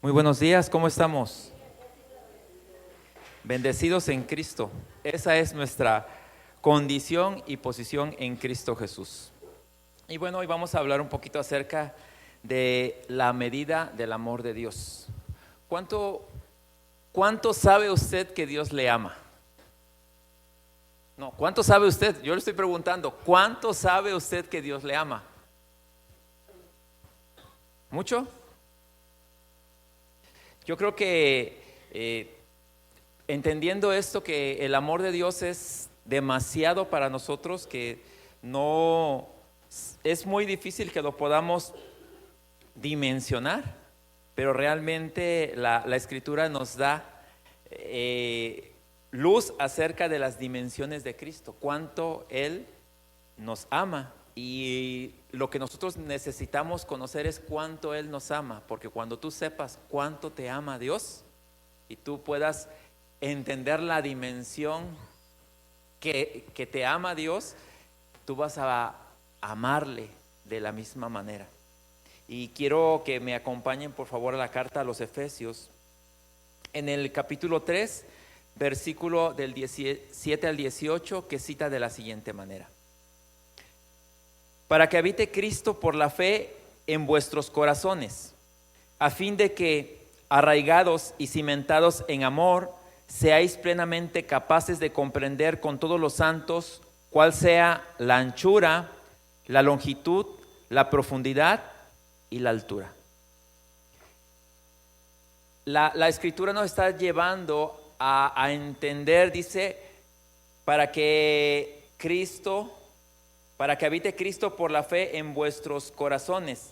Muy buenos días, ¿cómo estamos? Bendecidos en Cristo. Esa es nuestra condición y posición en Cristo Jesús. Y bueno, hoy vamos a hablar un poquito acerca de la medida del amor de Dios. ¿Cuánto sabe usted que Dios le ama? No, ¿cuánto sabe usted? Yo le estoy preguntando, ¿cuánto sabe usted que Dios le ama? ¿Mucho? Yo creo que entendiendo esto, que el amor de Dios es demasiado para nosotros, que no es muy difícil que lo podamos dimensionar, pero realmente la Escritura nos da luz acerca de las dimensiones de Cristo, cuánto Él nos ama. Y lo que nosotros necesitamos conocer es cuánto Él nos ama, porque cuando tú sepas cuánto te ama Dios y tú puedas entender la dimensión que te ama Dios, tú vas a amarle de la misma manera. Y quiero que me acompañen por favor a la carta a los Efesios, en el capítulo 3, versículo del 17 al 18, que cita de la siguiente manera: para que habite Cristo por la fe en vuestros corazones, a fin de que, arraigados y cimentados en amor, seáis plenamente capaces de comprender con todos los santos cuál sea la anchura, la longitud, la profundidad y la altura. La Escritura nos está llevando a entender, dice, para que habite Cristo por la fe en vuestros corazones.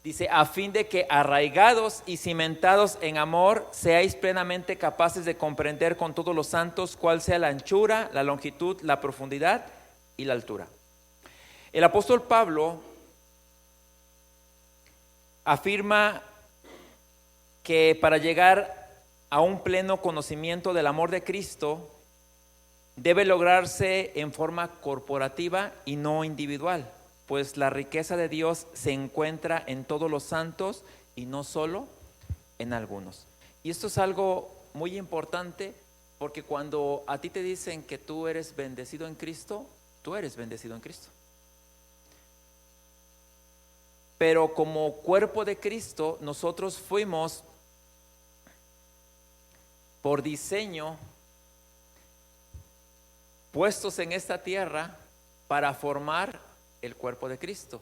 Dice, a fin de que arraigados y cimentados en amor, seáis plenamente capaces de comprender con todos los santos cuál sea la anchura, la longitud, la profundidad y la altura. El apóstol Pablo afirma que para llegar a un pleno conocimiento del amor de Cristo, debe lograrse en forma corporativa y no individual, pues la riqueza de Dios se encuentra en todos los santos y no solo en algunos. Y esto es algo muy importante, porque cuando a ti te dicen que tú eres bendecido en Cristo, tú eres bendecido en Cristo. Pero como cuerpo de Cristo, nosotros fuimos por diseño puestos en esta tierra para formar el cuerpo de Cristo.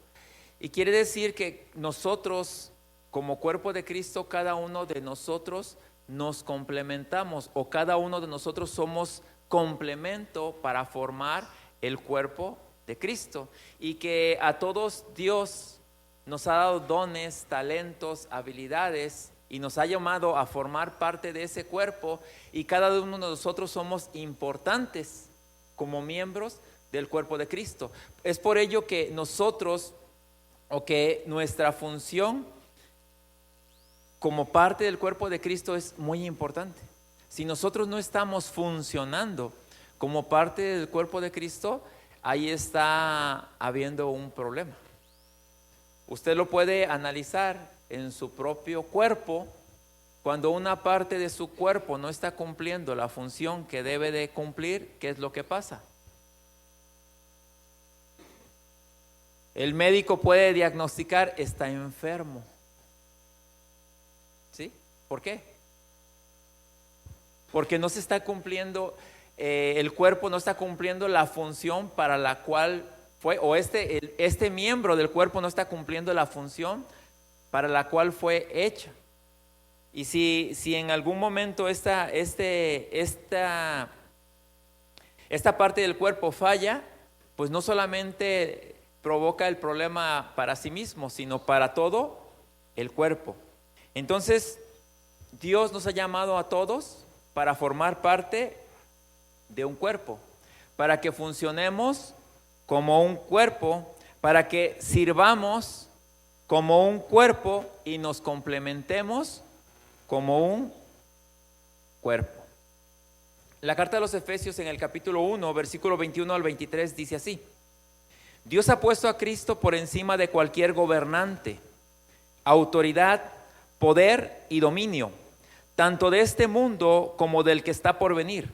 Y quiere decir que nosotros, como cuerpo de Cristo, cada uno de nosotros nos complementamos, o cada uno de nosotros somos complemento para formar el cuerpo de Cristo. Y que a todos Dios nos ha dado dones, talentos, habilidades, y nos ha llamado a formar parte de ese cuerpo, y cada uno de nosotros somos importantes como miembros del cuerpo de Cristo. Es por ello que nosotros, o que nuestra función como parte del cuerpo de Cristo es muy importante. Si nosotros no estamos funcionando como parte del cuerpo de Cristo, ahí está habiendo un problema. Usted lo puede analizar en su propio cuerpo. Cuando una parte de su cuerpo no está cumpliendo la función que debe de cumplir, ¿qué es lo que pasa? El médico puede diagnosticar: está enfermo. ¿Sí? ¿Por qué? Porque no se está cumpliendo, el cuerpo no está cumpliendo la función para la cual fue, o este miembro del cuerpo no está cumpliendo la función para la cual fue hecha. Y si en algún momento esta parte del cuerpo falla, pues no solamente provoca el problema para sí mismo, sino para todo el cuerpo. Entonces, Dios nos ha llamado a todos para formar parte de un cuerpo, para que funcionemos como un cuerpo, para que sirvamos como un cuerpo y nos complementemos como un cuerpo. La carta de los Efesios, en el capítulo 1, versículo 21 al 23, dice así: Dios ha puesto a Cristo por encima de cualquier gobernante, autoridad, poder y dominio, tanto de este mundo como del que está por venir.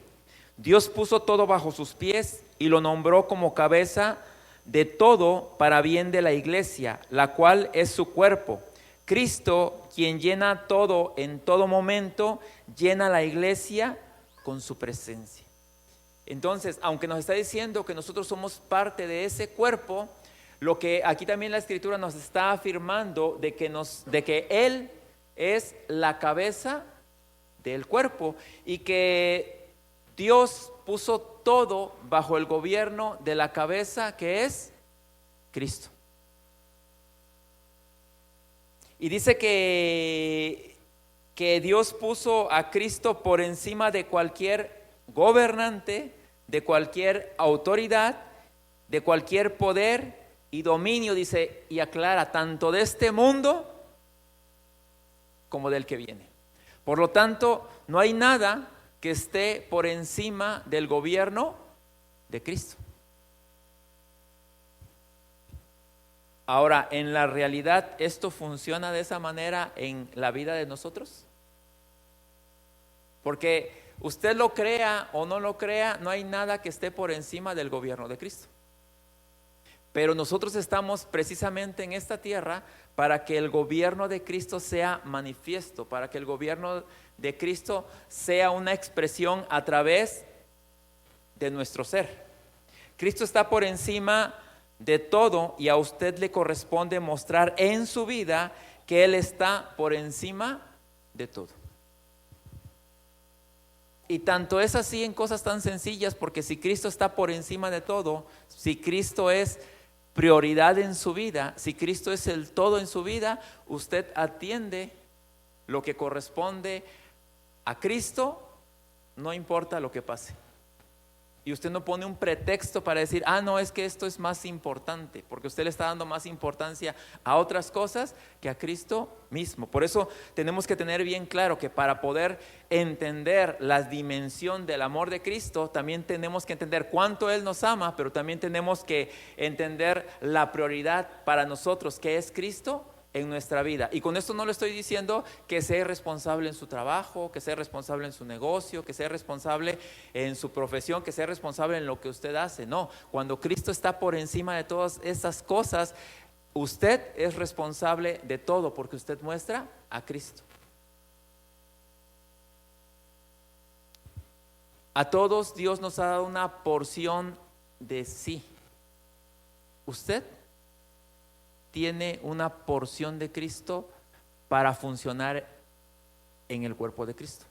Dios puso todo bajo sus pies y lo nombró como cabeza de todo para bien de la iglesia, la cual es su cuerpo. Cristo, quien llena todo en todo momento, llena la iglesia con su presencia. Entonces, aunque nos está diciendo que nosotros somos parte de ese cuerpo, lo que aquí también la Escritura nos está afirmando de que Él es la cabeza del cuerpo y que Dios puso todo bajo el gobierno de la cabeza que es Cristo. Y dice que Dios puso a Cristo por encima de cualquier gobernante, de cualquier autoridad, de cualquier poder y dominio, dice, y aclara, tanto de este mundo como del que viene. Por lo tanto, no hay nada que esté por encima del gobierno de Cristo. Ahora, en la realidad, ¿esto funciona de esa manera en la vida de nosotros? Porque usted lo crea o no lo crea, no hay nada que esté por encima del gobierno de Cristo. Pero nosotros estamos precisamente en esta tierra para que el gobierno de Cristo sea manifiesto, para que el gobierno de Cristo sea una expresión a través de nuestro ser. Cristo está por encima de todo y a usted le corresponde mostrar en su vida que Él está por encima de todo. Y tanto es así en cosas tan sencillas, porque si Cristo está por encima de todo, si Cristo es prioridad en su vida, si Cristo es el todo en su vida, usted atiende lo que corresponde a Cristo, no importa lo que pase. Y usted no pone un pretexto para decir, no, es que esto es más importante, porque usted le está dando más importancia a otras cosas que a Cristo mismo. Por eso tenemos que tener bien claro que para poder entender la dimensión del amor de Cristo, también tenemos que entender cuánto Él nos ama, pero también tenemos que entender la prioridad para nosotros, que es Cristo en nuestra vida. Y con esto no le estoy diciendo que sea responsable en su trabajo, que sea responsable en su negocio, que sea responsable en su profesión, que sea responsable en lo que usted hace. No, cuando Cristo está por encima de todas esas cosas, usted es responsable de todo, porque usted muestra a Cristo. A todos Dios nos ha dado una porción de sí. Usted tiene una porción de Cristo para funcionar en el cuerpo de Cristo.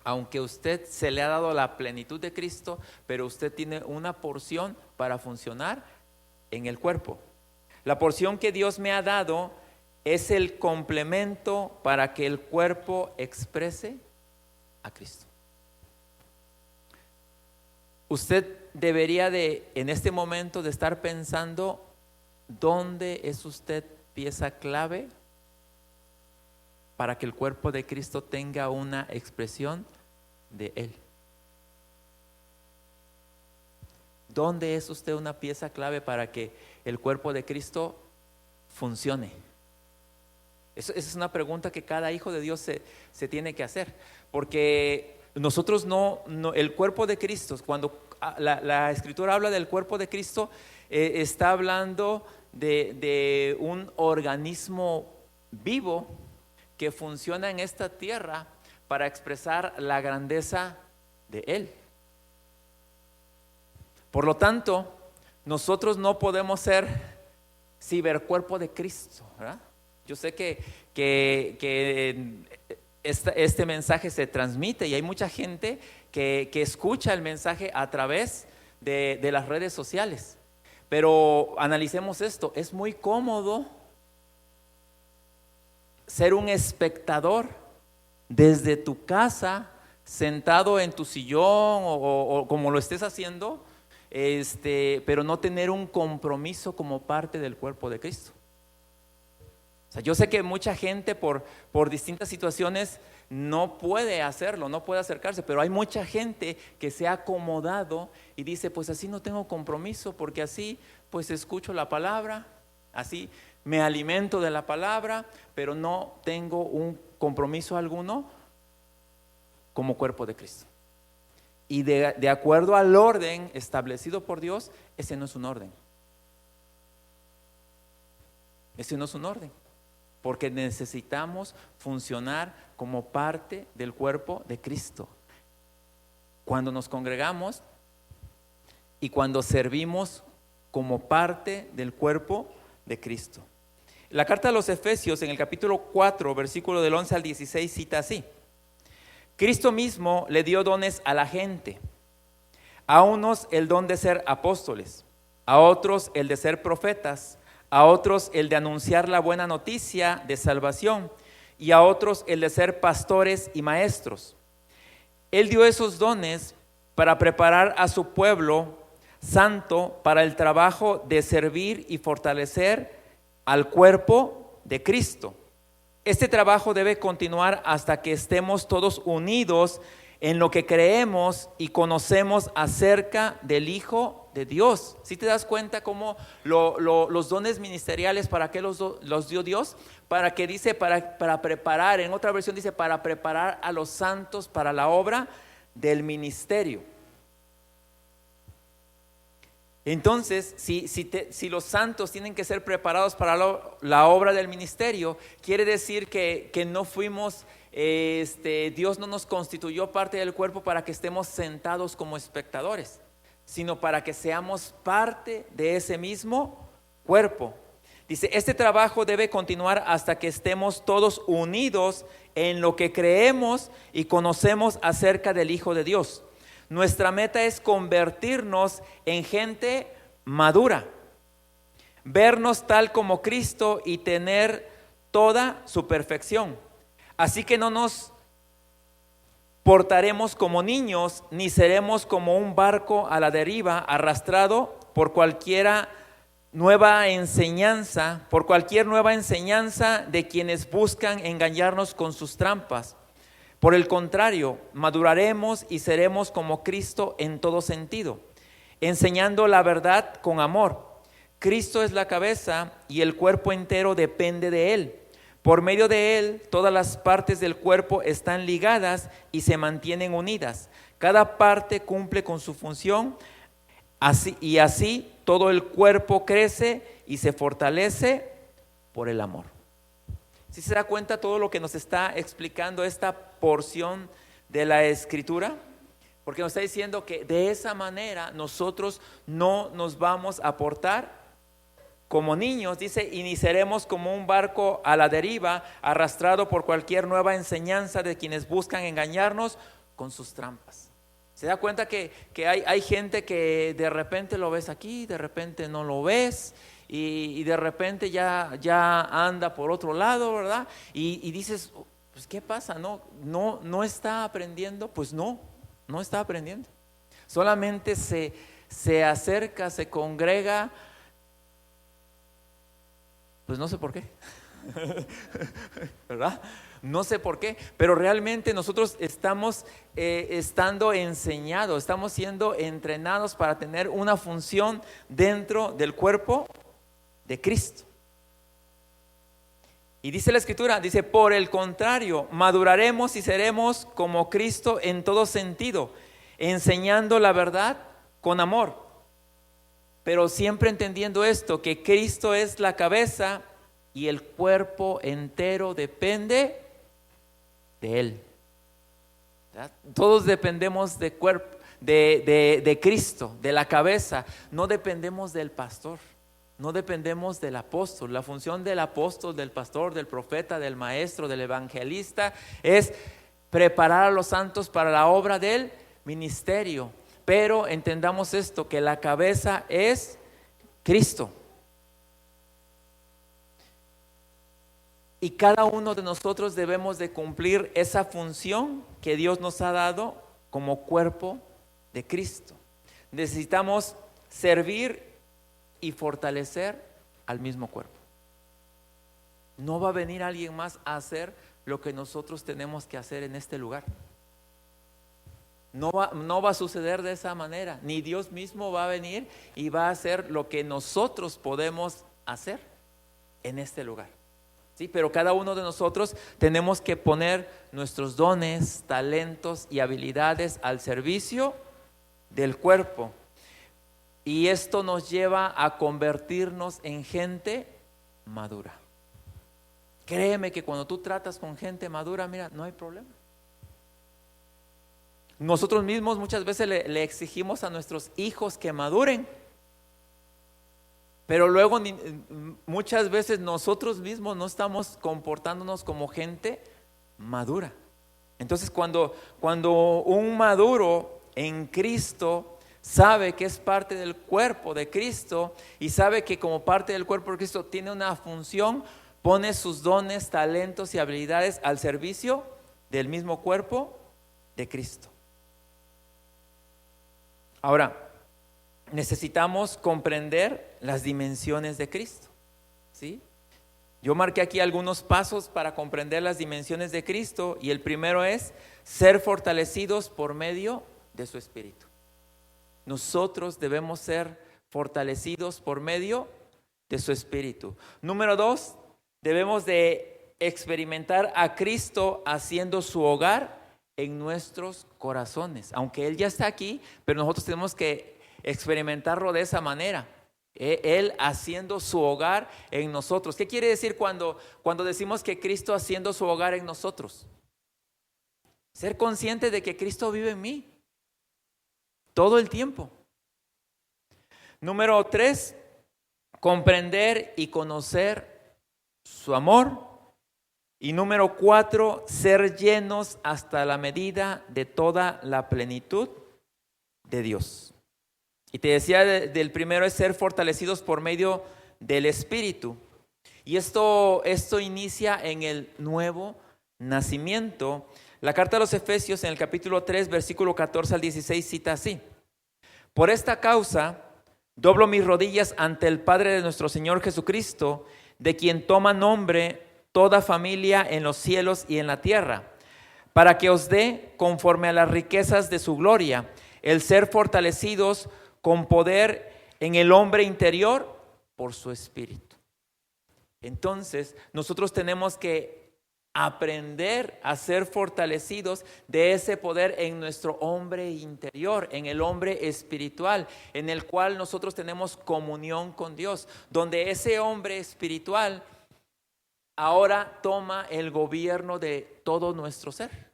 Aunque usted se le ha dado la plenitud de Cristo, pero usted tiene una porción para funcionar en el cuerpo. La porción que Dios me ha dado es el complemento para que el cuerpo exprese a Cristo. Usted debería en este momento de estar pensando, ¿dónde es usted pieza clave para que el cuerpo de Cristo tenga una expresión de Él? ¿Dónde es usted una pieza clave para que el cuerpo de Cristo funcione? Esa es una pregunta que cada hijo de Dios se tiene que hacer, porque nosotros el cuerpo de Cristo, cuando la Escritura habla del cuerpo de Cristo, está hablando de un organismo vivo que funciona en esta tierra para expresar la grandeza de Él. Por lo tanto, nosotros no podemos ser cibercuerpo de Cristo, ¿verdad? Yo sé que este mensaje se transmite y hay mucha gente que escucha el mensaje a través de las redes sociales. Pero analicemos esto, es muy cómodo ser un espectador desde tu casa, sentado en tu sillón o como lo estés haciendo, pero no tener un compromiso como parte del cuerpo de Cristo. O sea, yo sé que mucha gente por distintas situaciones no puede hacerlo, no puede acercarse, pero hay mucha gente que se ha acomodado y dice, pues así no tengo compromiso, porque así pues escucho la palabra, así me alimento de la palabra, pero no tengo un compromiso alguno como cuerpo de Cristo. Y de acuerdo al orden establecido por Dios, ese no es un orden. Ese no es un orden, porque necesitamos funcionar como parte del cuerpo de Cristo. Cuando nos congregamos y cuando servimos como parte del cuerpo de Cristo. La carta a los Efesios en el capítulo 4, versículo del 11 al 16 cita así: Cristo mismo le dio dones a la gente, a unos el don de ser apóstoles, a otros el de ser profetas, a otros el de anunciar la buena noticia de salvación y a otros el de ser pastores y maestros. Él dio esos dones para preparar a su pueblo santo para el trabajo de servir y fortalecer al cuerpo de Cristo. Este trabajo debe continuar hasta que estemos todos unidos en lo que creemos y conocemos acerca del Hijo de Dios. ¿Sí te das cuenta cómo los dones ministeriales, para qué los dio Dios? Para que dice, para preparar, en otra versión dice, para preparar a los santos para la obra del ministerio. Entonces, si los santos tienen que ser preparados para la obra del ministerio, quiere decir que no fuimos, Dios no nos constituyó parte del cuerpo para que estemos sentados como espectadores, sino para que seamos parte de ese mismo cuerpo. Dice, este trabajo debe continuar hasta que estemos todos unidos en lo que creemos y conocemos acerca del Hijo de Dios. Nuestra meta es convertirnos en gente madura, vernos tal como Cristo y tener toda su perfección. Así que no nos portaremos como niños, ni seremos como un barco a la deriva, arrastrado por cualquier nueva enseñanza de quienes buscan engañarnos con sus trampas. Por el contrario, maduraremos y seremos como Cristo en todo sentido, enseñando la verdad con amor. Cristo es la cabeza y el cuerpo entero depende de Él. Por medio de Él, todas las partes del cuerpo están ligadas y se mantienen unidas. Cada parte cumple con su función, así todo el cuerpo crece y se fortalece por el amor. ¿Sí se da cuenta todo lo que nos está explicando esta porción de la Escritura? Porque nos está diciendo que de esa manera nosotros no nos vamos a portar como niños, dice, y ni seremos como un barco a la deriva, arrastrado por cualquier nueva enseñanza de quienes buscan engañarnos con sus trampas. ¿Se da cuenta que hay gente que de repente lo ves aquí, de repente no lo ves? Y de repente ya anda por otro lado, ¿verdad? Y dices, pues ¿qué pasa? ¿No está aprendiendo? Pues no está aprendiendo. Solamente se acerca, se congrega, pues no sé por qué, ¿verdad? No sé por qué, pero realmente nosotros estamos estando enseñados, estamos siendo entrenados para tener una función dentro del cuerpo de Cristo. Y dice la Escritura, dice, por el contrario, maduraremos y seremos como Cristo en todo sentido, enseñando la verdad con amor, pero siempre entendiendo esto, que Cristo es la cabeza y el cuerpo entero depende de Él. ¿Verdad? Todos dependemos de Cristo, de la cabeza, no dependemos del pastor. No dependemos del apóstol. La función del apóstol, del pastor, del profeta, del maestro, del evangelista es preparar a los santos para la obra del ministerio. Pero entendamos esto, que la cabeza es Cristo. Y cada uno de nosotros debemos de cumplir esa función que Dios nos ha dado como cuerpo de Cristo. Necesitamos servir y fortalecer al mismo cuerpo. No va a venir alguien más a hacer lo que nosotros tenemos que hacer en este lugar. No va a suceder de esa manera. Ni Dios mismo va a venir y va a hacer lo que nosotros podemos hacer. en este lugar. Sí, pero cada uno de nosotros tenemos que poner nuestros dones, talentos y habilidades al servicio del cuerpo. Y esto nos lleva a convertirnos en gente madura. Créeme que cuando tú tratas con gente madura, mira, no hay problema. Nosotros mismos muchas veces le exigimos a nuestros hijos que maduren, pero luego muchas veces nosotros mismos no estamos comportándonos como gente madura. Entonces cuando un maduro en Cristo sabe que es parte del cuerpo de Cristo y sabe que como parte del cuerpo de Cristo tiene una función, pone sus dones, talentos y habilidades al servicio del mismo cuerpo de Cristo. Ahora, necesitamos comprender las dimensiones de Cristo, ¿sí? Yo marqué aquí algunos pasos para comprender las dimensiones de Cristo y el primero es ser fortalecidos por medio de su Espíritu. Nosotros debemos ser fortalecidos por medio de su Espíritu. Número 2, debemos de experimentar a Cristo haciendo su hogar en nuestros corazones. Aunque Él ya está aquí, pero nosotros tenemos que experimentarlo de esa manera. Él haciendo su hogar en nosotros. ¿Qué quiere decir cuando decimos que Cristo haciendo su hogar en nosotros? Ser consciente de que Cristo vive en mí todo el tiempo. Número 3, comprender y conocer su amor. Y número 4, ser llenos hasta la medida de toda la plenitud de Dios. Y te decía del primero es ser fortalecidos por medio del Espíritu. Y esto inicia en el nuevo nacimiento. La carta a los Efesios en el capítulo 3, versículo 14 al 16 cita así: por esta causa doblo mis rodillas ante el Padre de nuestro Señor Jesucristo, de quien toma nombre toda familia en los cielos y en la tierra, para que os dé, conforme a las riquezas de su gloria, el ser fortalecidos con poder en el hombre interior por su Espíritu. Entonces, nosotros tenemos que aprender a ser fortalecidos de ese poder en nuestro hombre interior, en el hombre espiritual, en el cual nosotros tenemos comunión con Dios, donde ese hombre espiritual ahora toma el gobierno de todo nuestro ser,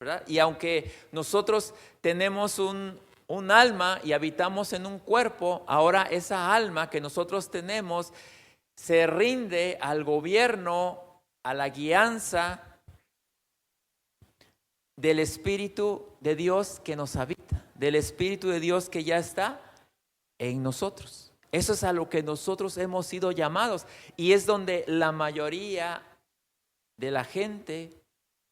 ¿verdad? Y aunque nosotros tenemos un alma y habitamos en un cuerpo, ahora esa alma que nosotros tenemos se rinde al gobierno, a la guianza del Espíritu de Dios que nos habita, del Espíritu de Dios que ya está en nosotros. Eso es a lo que nosotros hemos sido llamados y es donde la mayoría de la gente,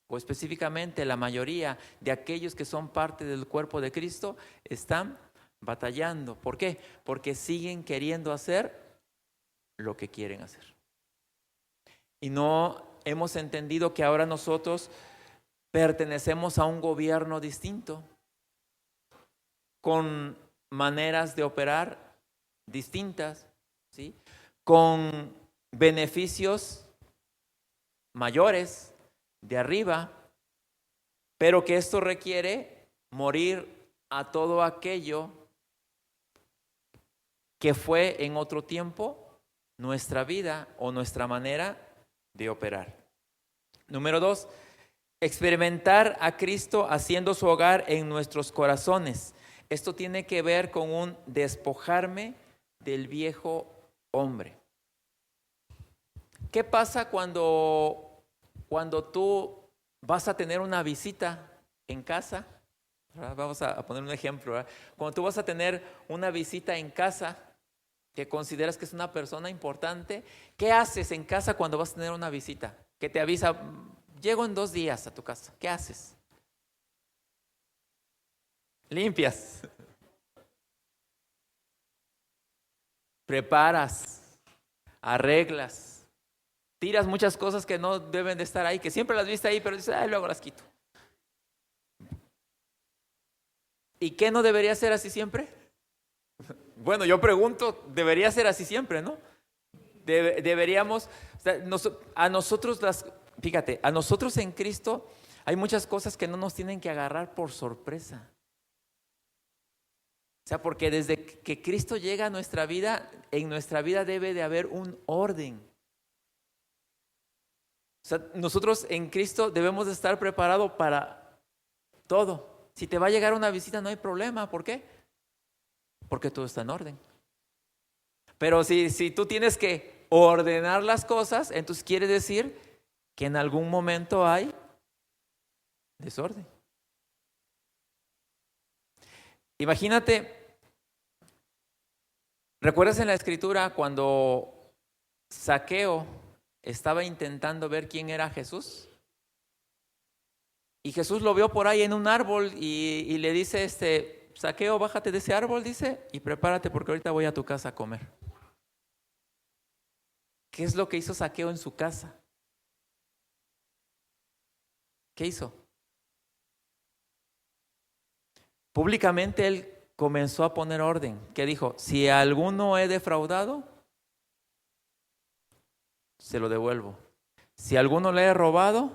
o específicamente la mayoría de aquellos que son parte del cuerpo de Cristo, están batallando. ¿Por qué? Porque siguen queriendo hacer lo que quieren hacer. Y no hemos entendido que ahora nosotros pertenecemos a un gobierno distinto, con maneras de operar distintas, ¿sí? Con beneficios mayores de arriba, pero que esto requiere morir a todo aquello que fue en otro tiempo nuestra vida o nuestra manera de operar. Número 2, experimentar a Cristo haciendo su hogar en nuestros corazones. Esto tiene que ver con un despojarme del viejo hombre. ¿Qué pasa cuando tú vas a tener una visita en casa? ¿Verdad? Vamos a poner un ejemplo, ¿verdad? Cuando tú vas a tener una visita en casa que consideras que es una persona importante, ¿qué haces en casa cuando vas a tener una visita? Que te avisa, llego en 2 días a tu casa. ¿Qué haces? Limpias. Preparas, arreglas, tiras muchas cosas que no deben de estar ahí, que siempre las viste ahí, pero dices, luego las quito. ¿Y qué no debería ser así siempre? Bueno, yo pregunto, debería ser así siempre, ¿no? Deberíamos, o sea, fíjate, a nosotros en Cristo hay muchas cosas que no nos tienen que agarrar por sorpresa. O sea, porque desde que Cristo llega a nuestra vida, en nuestra vida debe de haber un orden. O sea, nosotros en Cristo debemos de estar preparados para todo. Si te va a llegar una visita no hay problema, ¿por qué? Porque todo está en orden. Pero si tú tienes que ordenar las cosas, entonces quiere decir que en algún momento hay desorden. Imagínate, ¿recuerdas en la escritura cuando Zaqueo estaba intentando ver quién era Jesús? Y Jesús lo vio por ahí en un árbol y le dice, Zaqueo, bájate de ese árbol, dice, y prepárate porque ahorita voy a tu casa a comer. ¿Qué es lo que hizo Zaqueo en su casa? ¿Qué hizo? Públicamente él comenzó a poner orden. ¿Qué dijo? Si a alguno he defraudado, se lo devuelvo. Si a alguno le he robado,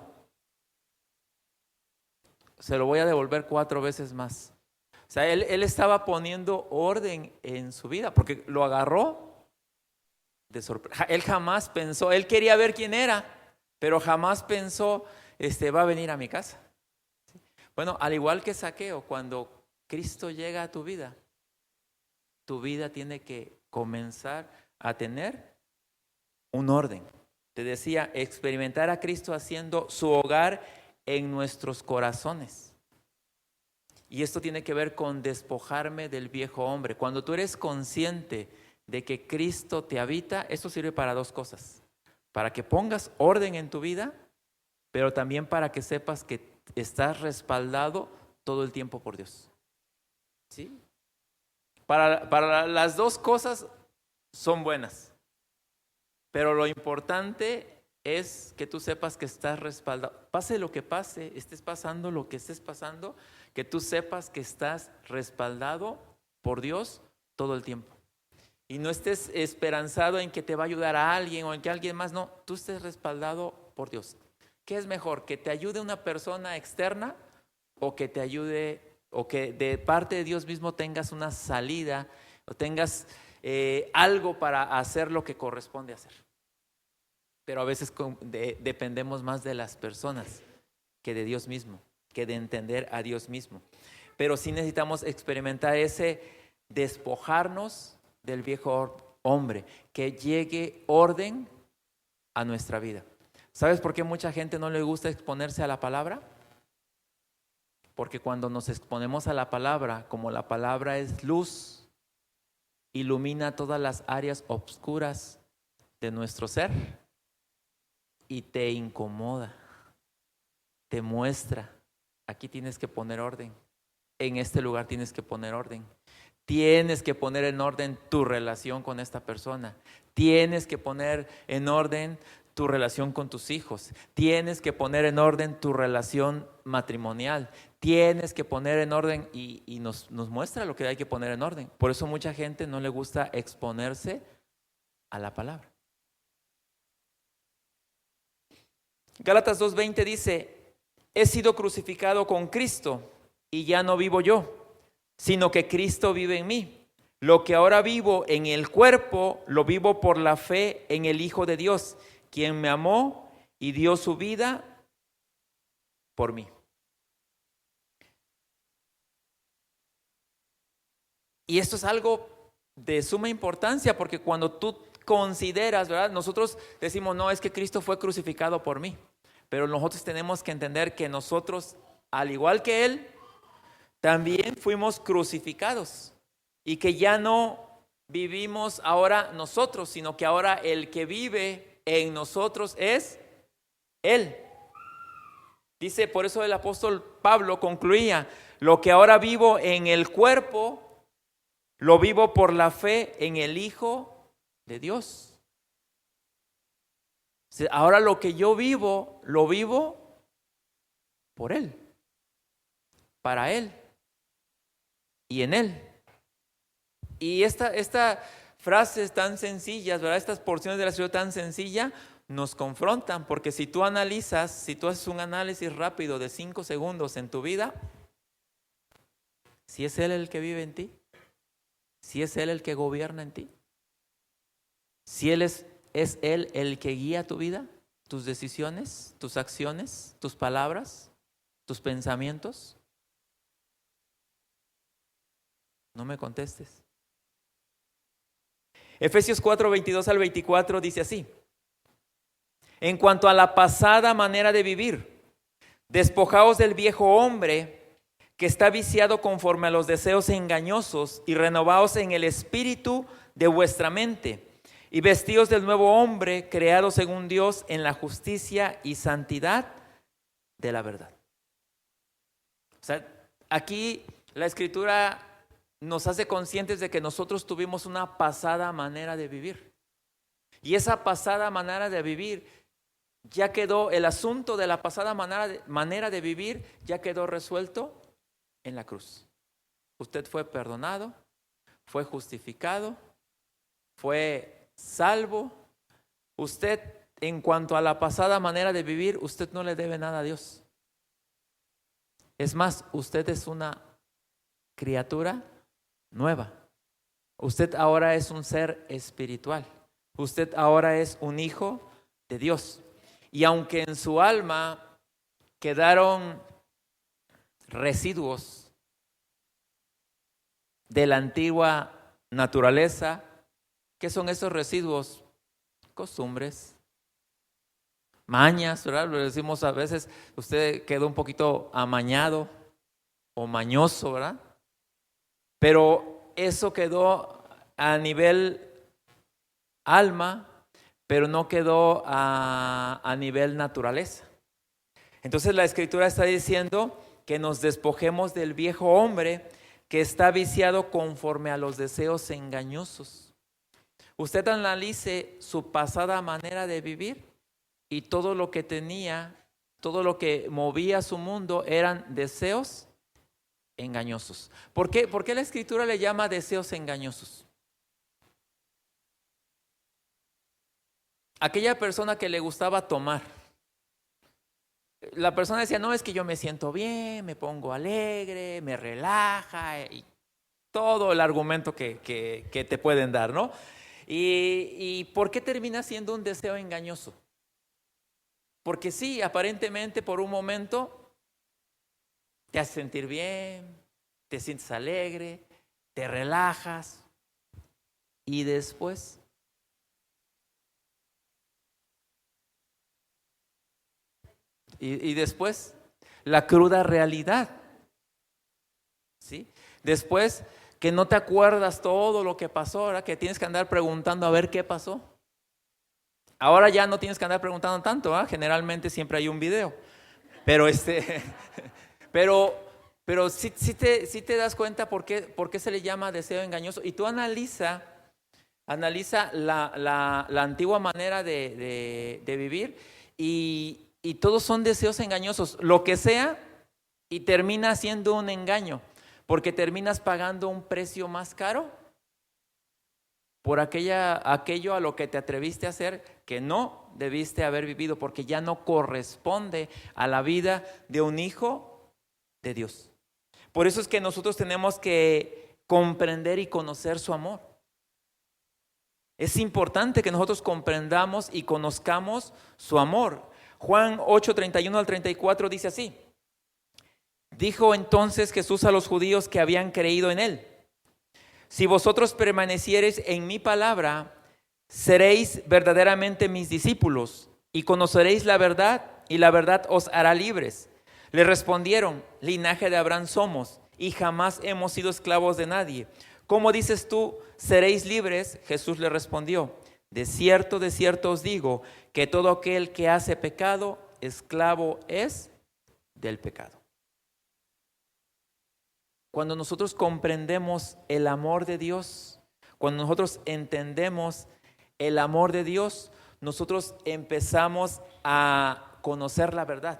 se lo voy a devolver 4 veces más. O sea, él estaba poniendo orden en su vida porque lo agarró de sorpresa. Él jamás pensó, él quería ver quién era, pero jamás pensó, va a venir a mi casa. Bueno, al igual que Zaqueo, cuando Cristo llega a tu vida tiene que comenzar a tener un orden. Te decía, experimentar a Cristo haciendo su hogar en nuestros corazones. Y esto tiene que ver con despojarme del viejo hombre. Cuando tú eres consciente de que Cristo te habita, esto sirve para 2 cosas. Para que pongas orden en tu vida, pero también para que sepas que estás respaldado todo el tiempo por Dios. ¿Sí? Para las 2 cosas son buenas. Pero lo importante es que tú sepas que estás respaldado. Pase lo que pase, estés pasando lo que estés pasando, que tú sepas que estás respaldado por Dios todo el tiempo. Y no estés esperanzado en que te va a ayudar a alguien o en que alguien más, no, tú estés respaldado por Dios. ¿Qué es mejor? ¿Que te ayude una persona externa o que te ayude o que de parte de Dios mismo tengas una salida o tengas algo para hacer lo que corresponde hacer? Pero a veces dependemos más de las personas que de Dios mismo, que de entender a Dios mismo. Pero sí necesitamos experimentar ese despojarnos del viejo hombre, que llegue orden a nuestra vida. ¿Sabes por qué mucha gente no le gusta exponerse a la palabra? Porque cuando nos exponemos a la palabra, como la palabra es luz, ilumina todas las áreas oscuras de nuestro ser y te incomoda, te muestra, aquí tienes que poner orden, en este lugar tienes que poner orden. Tienes que poner en orden tu relación con esta persona. Tienes que poner en orden tu relación con tus hijos. Tienes que poner en orden tu relación matrimonial. Tienes que poner en orden y nos muestra lo que hay que poner en orden. Por eso mucha gente no le gusta exponerse a la palabra. Gálatas 2:20 dice, he sido crucificado con Cristo y ya no vivo yo, sino que Cristo vive en mí. Lo que ahora vivo en el cuerpo, lo vivo por la fe en el Hijo de Dios, quien me amó y dio su vida por mí. Y esto es algo de suma importancia, porque cuando tú consideras, ¿verdad? Nosotros decimos, no, es que Cristo fue crucificado por mí. Pero nosotros tenemos que entender que nosotros, al igual que Él, también fuimos crucificados y que ya no vivimos ahora nosotros, sino que ahora el que vive en nosotros es Él. Dice, por eso el apóstol Pablo concluía, lo que ahora vivo en el cuerpo, lo vivo por la fe en el Hijo de Dios. Ahora lo que yo vivo, lo vivo por Él, para Él y en Él. Y esta frases tan sencillas, ¿verdad? Estas porciones de la escritura tan sencilla nos confrontan, porque si tú analizas, si tú haces un análisis rápido de 5 segundos en tu vida, si es Él el que vive en ti, si es Él el que gobierna en ti, si es Él el que guía tu vida, tus decisiones, tus acciones, tus palabras, tus pensamientos, no me contestes. Efesios 4, 22 al 24 dice así: en cuanto a la pasada manera de vivir, despojaos del viejo hombre que está viciado conforme a los deseos engañosos, y renovaos en el espíritu de vuestra mente, y vestíos del nuevo hombre creado según Dios en la justicia y santidad de la verdad. O sea, aquí la escritura nos hace conscientes de que nosotros tuvimos una pasada manera de vivir. Y esa pasada manera de vivir ya quedó, el asunto de la pasada manera de vivir ya quedó resuelto en la cruz. Usted fue perdonado, fue justificado, fue salvo. Usted, en cuanto a la pasada manera de vivir, usted no le debe nada a Dios. Es más, usted es una criatura nueva. Usted ahora es un ser espiritual. Usted ahora es un hijo de Dios. Y aunque en su alma quedaron residuos de la antigua naturaleza, ¿qué son esos residuos? Costumbres, mañas, ¿verdad? Lo decimos a veces, usted quedó un poquito amañado o mañoso, ¿verdad? Pero eso quedó a nivel alma, pero no quedó a nivel naturaleza. Entonces la escritura está diciendo que nos despojemos del viejo hombre que está viciado conforme a los deseos engañosos. Usted analice su pasada manera de vivir y todo lo que tenía, todo lo que movía su mundo eran deseos engañosos. ¿Por qué la escritura le llama deseos engañosos? Aquella persona que le gustaba tomar, la persona decía, no, es que yo me siento bien, me pongo alegre, me relaja, y todo el argumento que te pueden dar, ¿no? ¿Y por qué termina siendo un deseo engañoso? Porque sí, aparentemente por un momento te hace sentir bien, te sientes alegre, te relajas, y después después la cruda realidad, ¿sí? Después que no te acuerdas todo lo que pasó, ahora que tienes que andar preguntando a ver qué pasó. Ahora ya no tienes que andar preguntando tanto, ¿eh? Generalmente siempre hay un video. Pero pero sí te das cuenta por qué se le llama deseo engañoso. Y tú analiza la antigua manera de vivir y todos son deseos engañosos, lo que sea, y termina siendo un engaño, porque terminas pagando un precio más caro por aquello a lo que te atreviste a hacer que no debiste haber vivido, porque ya no corresponde a la vida de un hijo de Dios. Por eso es que nosotros tenemos que comprender y conocer su amor. Es importante que nosotros comprendamos y conozcamos su amor. Juan 8, 31 al 34 dice así: dijo entonces Jesús a los judíos que habían creído en él: si vosotros permaneciereis en mi palabra, seréis verdaderamente mis discípulos y conoceréis la verdad, y la verdad os hará libres. Le respondieron: linaje de Abraham somos y jamás hemos sido esclavos de nadie. ¿Cómo dices tú, seréis libres? Jesús le respondió: de cierto os digo, que todo aquel que hace pecado, esclavo es del pecado. Cuando nosotros comprendemos el amor de Dios, cuando nosotros entendemos el amor de Dios, nosotros empezamos a conocer la verdad.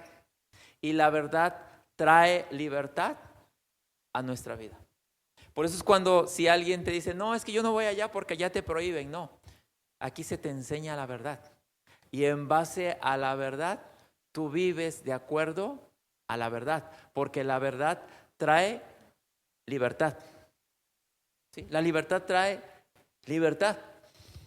Y la verdad trae libertad a nuestra vida. Por eso es cuando si alguien te dice, no, es que yo no voy allá porque allá te prohíben. No, aquí se te enseña la verdad. Y en base a la verdad, tú vives de acuerdo a la verdad. Porque la verdad trae libertad. ¿Sí? La libertad trae libertad.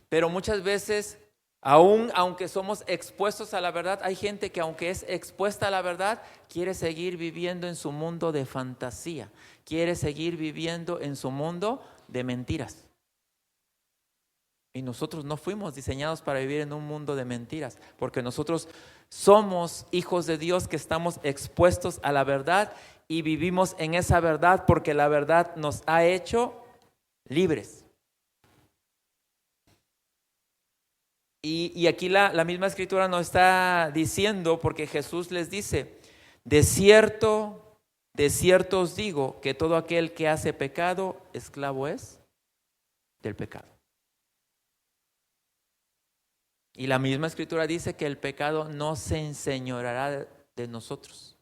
Pero muchas veces, aunque somos expuestos a la verdad, hay gente que aunque es expuesta a la verdad, quiere seguir viviendo en su mundo de fantasía, quiere seguir viviendo en su mundo de mentiras. Y nosotros no fuimos diseñados para vivir en un mundo de mentiras, porque nosotros somos hijos de Dios que estamos expuestos a la verdad y vivimos en esa verdad porque la verdad nos ha hecho libres. Y aquí la misma escritura nos está diciendo, porque Jesús les dice, de cierto os digo que todo aquel que hace pecado, esclavo es del pecado. Y la misma escritura dice que el pecado no se enseñoreará de nosotros.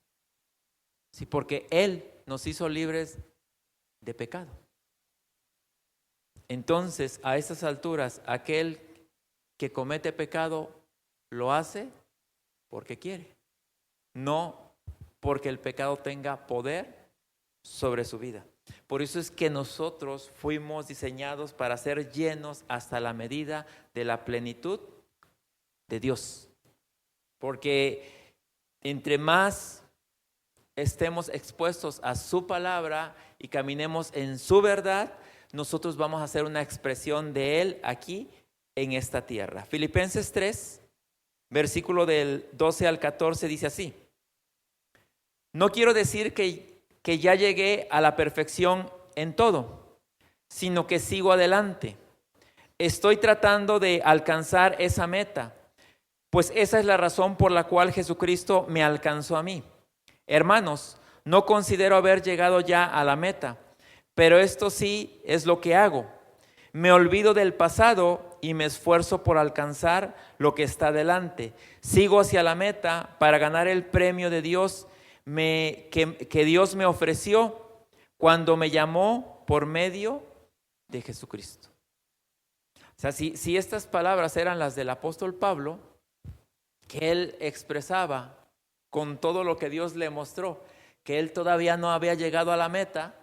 Sí, porque Él nos hizo libres de pecado. Entonces, a estas alturas, aquel que comete pecado lo hace porque quiere, no porque el pecado tenga poder sobre su vida. Por eso es que nosotros fuimos diseñados para ser llenos hasta la medida de la plenitud de Dios. Porque entre más estemos expuestos a su palabra y caminemos en su verdad, nosotros vamos a hacer una expresión de Él aquí en esta tierra. Filipenses 3, versículo del 12 al 14 dice así: no quiero decir que ya llegué a la perfección en todo, sino que sigo adelante. Estoy tratando de alcanzar esa meta, pues esa es la razón por la cual Jesucristo me alcanzó a mí. Hermanos, no considero haber llegado ya a la meta, pero esto sí es lo que hago. Me olvido del pasado y me esfuerzo por alcanzar lo que está delante. Sigo hacia la meta para ganar el premio de Dios que Dios me ofreció cuando me llamó por medio de Jesucristo. O sea, si estas palabras eran las del apóstol Pablo, que él expresaba con todo lo que Dios le mostró, que él todavía no había llegado a la meta,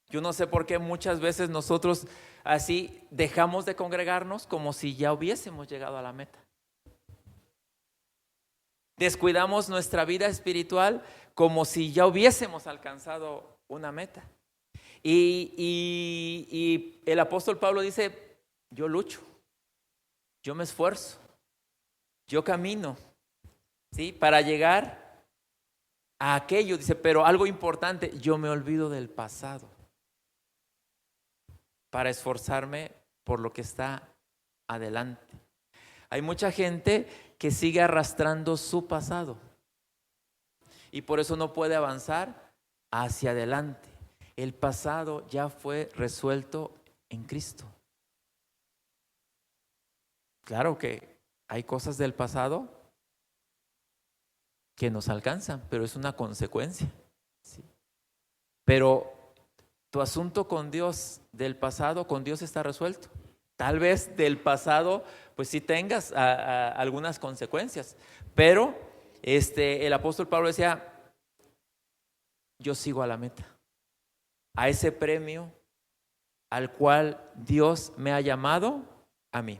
yo no sé por qué muchas veces nosotros así dejamos de congregarnos como si ya hubiésemos llegado a la meta. Descuidamos nuestra vida espiritual como si ya hubiésemos alcanzado una meta. Y el apóstol Pablo dice, yo lucho, yo me esfuerzo, yo camino, ¿sí? Para llegar a aquello, dice, pero algo importante, yo me olvido del pasado para esforzarme por lo que está adelante. Hay mucha gente que sigue arrastrando su pasado y por eso no puede avanzar hacia adelante. El pasado ya fue resuelto en Cristo. Claro que hay cosas del pasado que nos alcanzan, pero es una consecuencia, ¿sí? Pero tu asunto con Dios del pasado, con Dios está resuelto. Tal vez del pasado, pues sí tengas algunas consecuencias, pero el apóstol Pablo decía, yo sigo a la meta, a ese premio al cual Dios me ha llamado a mí.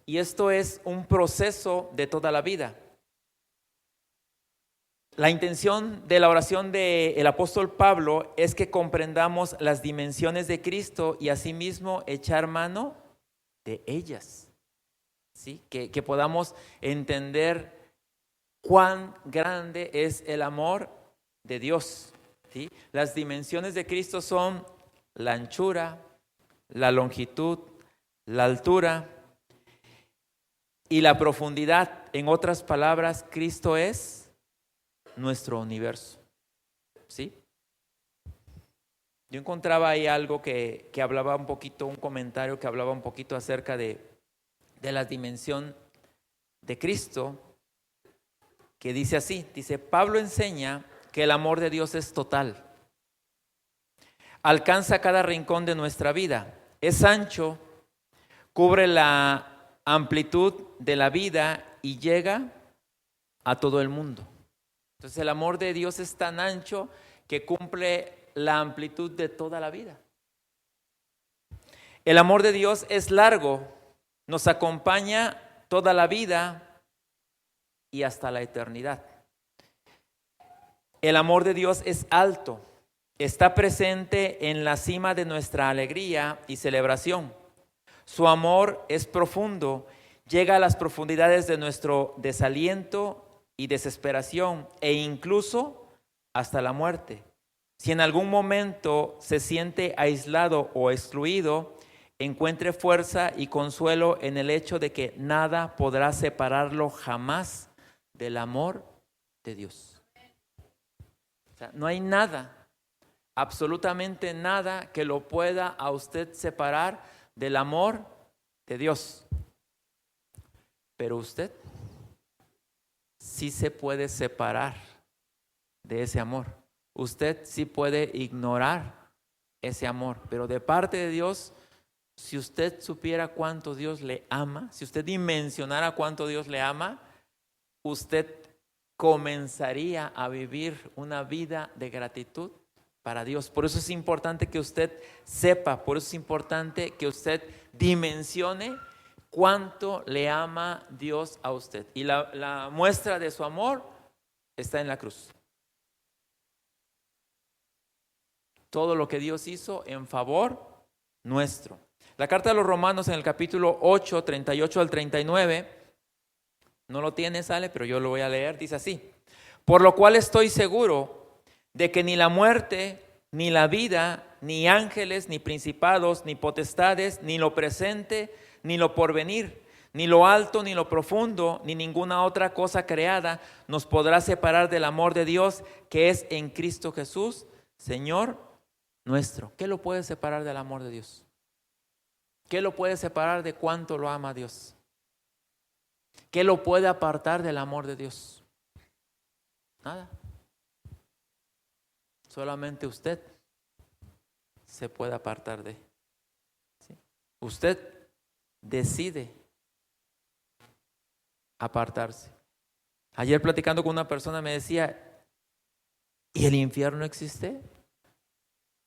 Y esto es un proceso de toda la vida. La intención de la oración del apóstol Pablo es que comprendamos las dimensiones de Cristo y asimismo echar mano de ellas, ¿sí? Que podamos entender cuán grande es el amor de Dios, ¿sí? Las dimensiones de Cristo son la anchura, la longitud, la altura y la profundidad. En otras palabras, Cristo es nuestro universo, ¿sí? Yo encontraba ahí algo que hablaba un poquito, un comentario que hablaba un poquito acerca de la dimensión de Cristo, que dice así, dice, Pablo enseña que el amor de Dios es total. alcanza cada rincón de nuestra vida. Es ancho, cubre la amplitud de la vida y llega a todo el mundo. Entonces el amor de Dios es tan ancho que cumple la amplitud de toda la vida. El amor de Dios es largo, nos acompaña toda la vida y hasta la eternidad. El amor de Dios es alto, está presente en la cima de nuestra alegría y celebración. Su amor es profundo, llega a las profundidades de nuestro desaliento y desesperación e incluso hasta la muerte. Si en algún momento se siente aislado o excluido, encuentre fuerza y consuelo en el hecho de que nada podrá separarlo jamás del amor de Dios. O sea, no hay nada, absolutamente nada que lo pueda a usted separar del amor de Dios. Pero usted sí se puede separar de ese amor. Usted sí puede ignorar ese amor, pero de parte de Dios, si usted supiera cuánto Dios le ama, si usted dimensionara cuánto Dios le ama, usted comenzaría a vivir una vida de gratitud para Dios. Por eso es importante que usted sepa, por eso es importante que usted dimensione cuánto le ama Dios a usted. Y la muestra de su amor está en la cruz. Todo lo que Dios hizo en favor nuestro. La carta de los Romanos en el capítulo 8, 38 al 39, no lo tiene, sale, pero yo lo voy a leer, dice así: por lo cual estoy seguro de que ni la muerte, ni la vida, ni ángeles, ni principados, ni potestades, ni lo presente, ni lo porvenir, ni lo alto, ni lo profundo, ni ninguna otra cosa creada nos podrá separar del amor de Dios que es en Cristo Jesús, Señor nuestro. ¿Qué lo puede separar del amor de Dios? ¿Qué lo puede separar de cuánto lo ama Dios? ¿Qué lo puede apartar del amor de Dios? Nada. Solamente usted se puede apartar de. ¿Sí? Usted decide apartarse. Ayer platicando con una persona me decía, ¿y el infierno existe?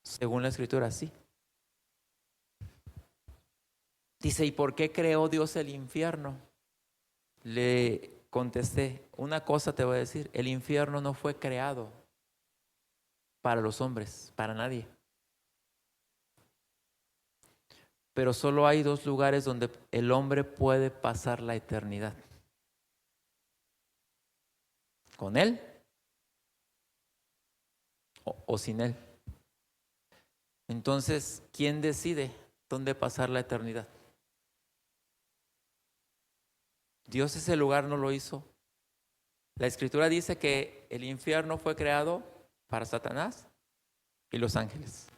Según la Escritura, sí. Dice, ¿y por qué creó Dios el infierno? Le contesté, una cosa te voy a decir, el infierno no fue creado para los hombres, para nadie. Pero solo hay dos lugares donde el hombre puede pasar la eternidad. ¿Con él o sin él? Entonces, ¿quién decide dónde pasar la eternidad? Dios ese lugar no lo hizo. La Escritura dice que el infierno fue creado para Satanás y los ángeles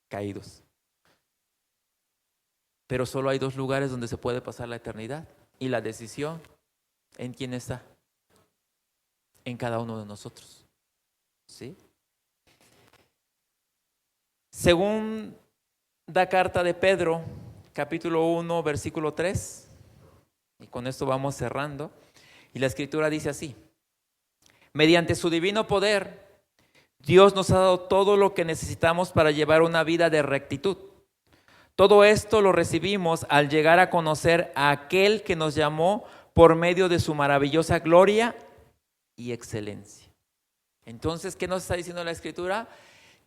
caídos. Pero solo hay dos lugares donde se puede pasar la eternidad. Y la decisión, ¿en quién está? En cada uno de nosotros. ¿Sí? Según la carta de Pedro, capítulo 1, versículo 3, y con esto vamos cerrando, y la Escritura dice así: mediante su divino poder, Dios nos ha dado todo lo que necesitamos para llevar una vida de rectitud. Todo esto lo recibimos al llegar a conocer a aquel que nos llamó por medio de su maravillosa gloria y excelencia. Entonces, ¿qué nos está diciendo la Escritura?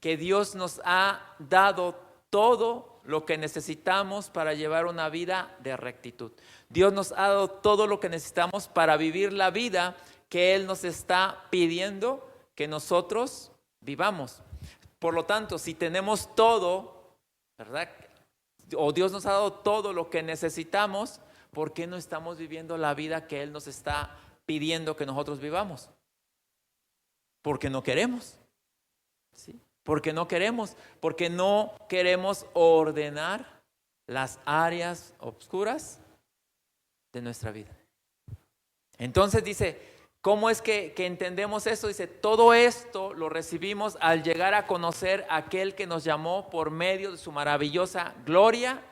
Que Dios nos ha dado todo lo que necesitamos para llevar una vida de rectitud. Dios nos ha dado todo lo que necesitamos para vivir la vida que Él nos está pidiendo que nosotros vivamos. Por lo tanto, si tenemos todo, ¿verdad? O Dios nos ha dado todo lo que necesitamos, ¿por qué no estamos viviendo la vida que Él nos está pidiendo que nosotros vivamos? Porque no queremos. ¿Sí? Porque no queremos ordenar las áreas oscuras de nuestra vida. Entonces dice, ¿Cómo es que entendemos eso? Dice, todo esto lo recibimos al llegar a conocer a aquel que nos llamó por medio de su maravillosa gloria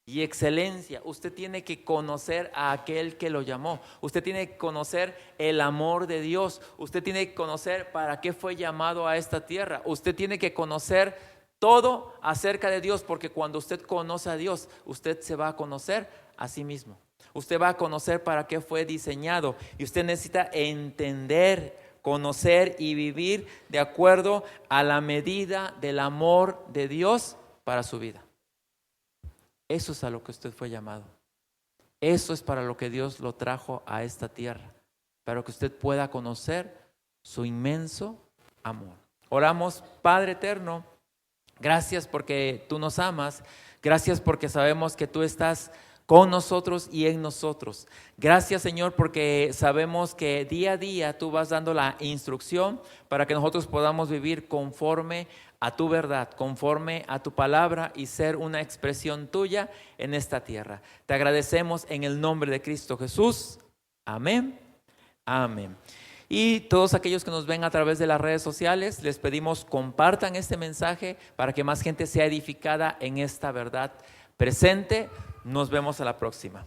y excelencia. Usted tiene que conocer a aquel que lo llamó. Usted tiene que conocer el amor de Dios. Usted tiene que conocer para qué fue llamado a esta tierra. Usted tiene que conocer todo acerca de Dios, porque cuando usted conoce a Dios, usted se va a conocer a sí mismo. Usted va a conocer para qué fue diseñado y usted necesita entender, conocer y vivir de acuerdo a la medida del amor de Dios para su vida. Eso es a lo que usted fue llamado. Eso es para lo que Dios lo trajo a esta tierra, para que usted pueda conocer su inmenso amor. Oramos, Padre eterno, gracias porque tú nos amas, gracias porque sabemos que tú estás con nosotros y en nosotros. Gracias, Señor, porque sabemos que día a día tú vas dando la instrucción para que nosotros podamos vivir conforme a tu verdad, conforme a tu palabra y ser una expresión tuya en esta tierra. Te agradecemos en el nombre de Cristo Jesús. Amén. Amén. Y todos aquellos que nos ven a través de las redes sociales, les pedimos compartan este mensaje para que más gente sea edificada en esta verdad presente. Nos vemos a la próxima.